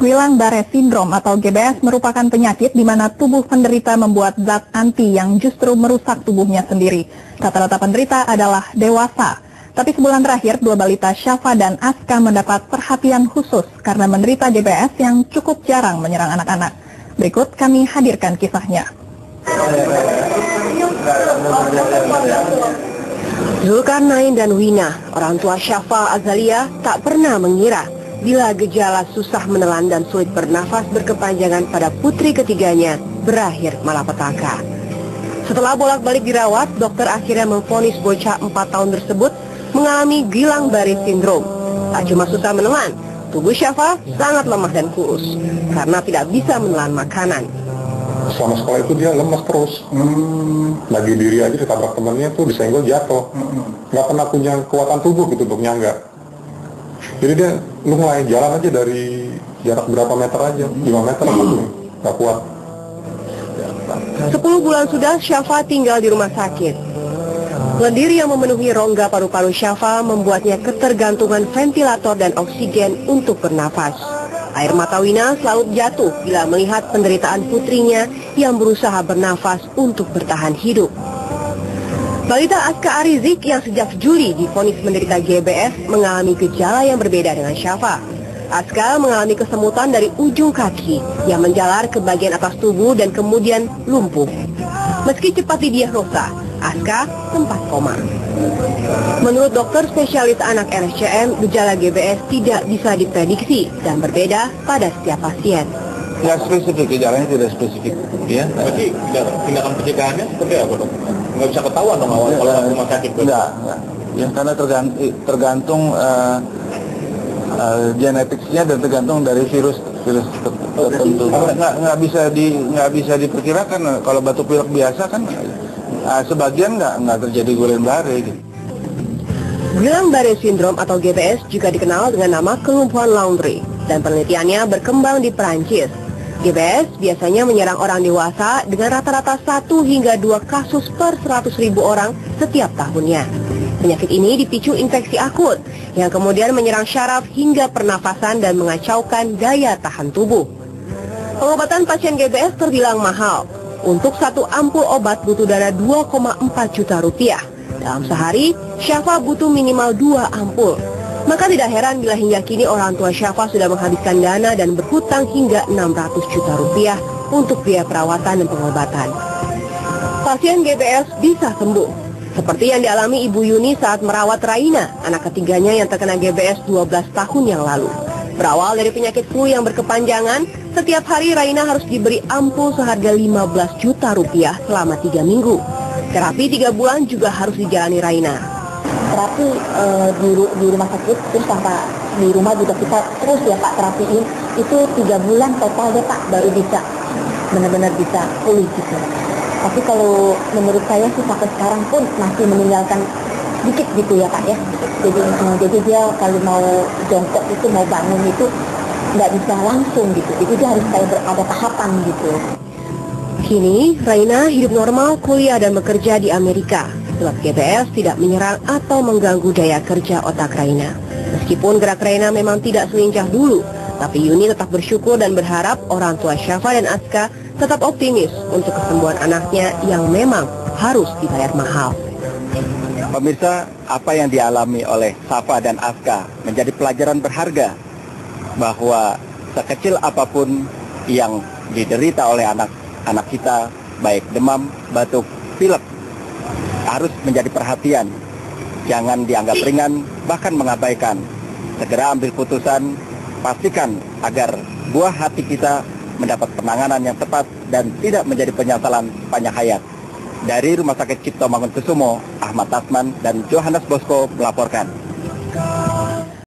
Guillain-Barré Syndrome atau GBS merupakan penyakit di mana tubuh penderita membuat zat anti yang justru merusak tubuhnya sendiri. Rata-rata penderita adalah dewasa. Tapi sebulan terakhir, dua balita Syafa dan Aska mendapat perhatian khusus karena menderita GBS yang cukup jarang menyerang anak-anak. Berikut kami hadirkan kisahnya. Zulkarnain dan Wina, orang tua Syafa Azalia, tak pernah mengira bila gejala susah menelan dan sulit bernafas berkepanjangan pada putri ketiganya berakhir malapetaka. Setelah bolak-balik dirawat, dokter akhirnya memvonis bocah 4 tahun tersebut mengalami Guillain-Barré Syndrome. Tak cuma susah menelan, tubuh Syafa sangat lemah dan kurus karena tidak bisa menelan makanan. Selama sekolah itu dia lemas terus. Lagi diri aja ditabrak temannya tuh disenggol jatuh. Nggak pernah punya kekuatan tubuh gitu untuk nyangga. Jadi dia mulai jalan aja dari jarak berapa meter aja, 5 meter gitu, nggak kuat. 10 bulan sudah Syafa tinggal di rumah sakit. Lendir yang memenuhi rongga paru-paru Syafa membuatnya ketergantungan ventilator dan oksigen untuk bernafas. Air mata Wina selalu jatuh bila melihat penderitaan putrinya yang berusaha bernafas untuk bertahan hidup. Balita Aska Arizik yang sejak Juli divonis menderita GBS mengalami gejala yang berbeda dengan Syafa. Aska mengalami kesemutan dari ujung kaki yang menjalar ke bagian atas tubuh dan kemudian lumpuh. Meski cepat didiagnosa, Aska sempat koma. Menurut dokter spesialis anak RSCM, gejala GBS tidak bisa diprediksi dan berbeda pada setiap pasien. Nggak spesifik, gejalanya tidak spesifik. Ya. Berarti tindakan pencegahannya seperti apa, dok? Nggak bisa ketahuan dong awal kalau rumah sakit? Enggak. Ya, karena tergantung genetiknya dan tergantung dari virus tertentu. Nggak bisa diperkirakan. Kalau batuk pilek biasa kan sebagian nggak terjadi Guillain-Barré gitu. Guillain-Barré Syndrome atau GBS juga dikenal dengan nama kelumpuhan Landry dan penelitiannya berkembang di Perancis. GBS biasanya menyerang orang dewasa dengan rata-rata 1 hingga 2 kasus per 100.000 orang setiap tahunnya. Penyakit ini dipicu infeksi akut yang kemudian menyerang syaraf hingga pernafasan dan mengacaukan daya tahan tubuh. Pengobatan pasien GBS terbilang mahal. Untuk 1 ampul obat butuh dana 2,4 juta rupiah. Dalam sehari, Syafa butuh minimal 2 ampul. Maka tidak heran bila hingga kini orang tua Syafa sudah menghabiskan dana dan berhutang hingga 600 juta rupiah untuk biaya perawatan dan pengobatan. Pasien GBS bisa sembuh, seperti yang dialami Ibu Yuni saat merawat Raina, anak ketiganya yang terkena GBS 12 tahun yang lalu. Berawal dari penyakit flu yang berkepanjangan, setiap hari Raina harus diberi ampul seharga 15 juta rupiah selama 3 minggu. Terapi 3 bulan juga harus dijalani Raina. Terapi di rumah sakit, terus sampai di rumah juga kita terus ya Pak terapiin. Itu 3 bulan total deh Pak, baru bisa benar-benar bisa pulih gitu. Tapi kalau menurut saya sih sampai sekarang pun masih meninggalkan dikit gitu ya Pak ya. Jadi dia kalau mau jongkok itu, mau bangun itu nggak bisa langsung gitu. Jadi dia harus kayak ada tahapan gitu. Kini Raina hidup normal, kuliah dan bekerja di Amerika. Sebab GBS tidak menyerang atau mengganggu daya kerja otak Raina. Meskipun gerak Raina memang tidak selincah dulu, tapi Yuni tetap bersyukur dan berharap orang tua Syafa dan Aska tetap optimis untuk kesembuhan anaknya yang memang harus dibayar mahal. Pemirsa, apa yang dialami oleh Syafa dan Aska menjadi pelajaran berharga bahwa sekecil apapun yang diderita oleh anak kita, baik demam, batuk, pilek, harus menjadi perhatian. Jangan dianggap ringan, bahkan mengabaikan. Segera ambil putusan, pastikan agar buah hati kita mendapat penanganan yang tepat dan tidak menjadi penyesalan sepanjang hayat. Dari Rumah Sakit Cipto Mangunkusumo, Ahmad Tasman dan Johannes Bosco melaporkan.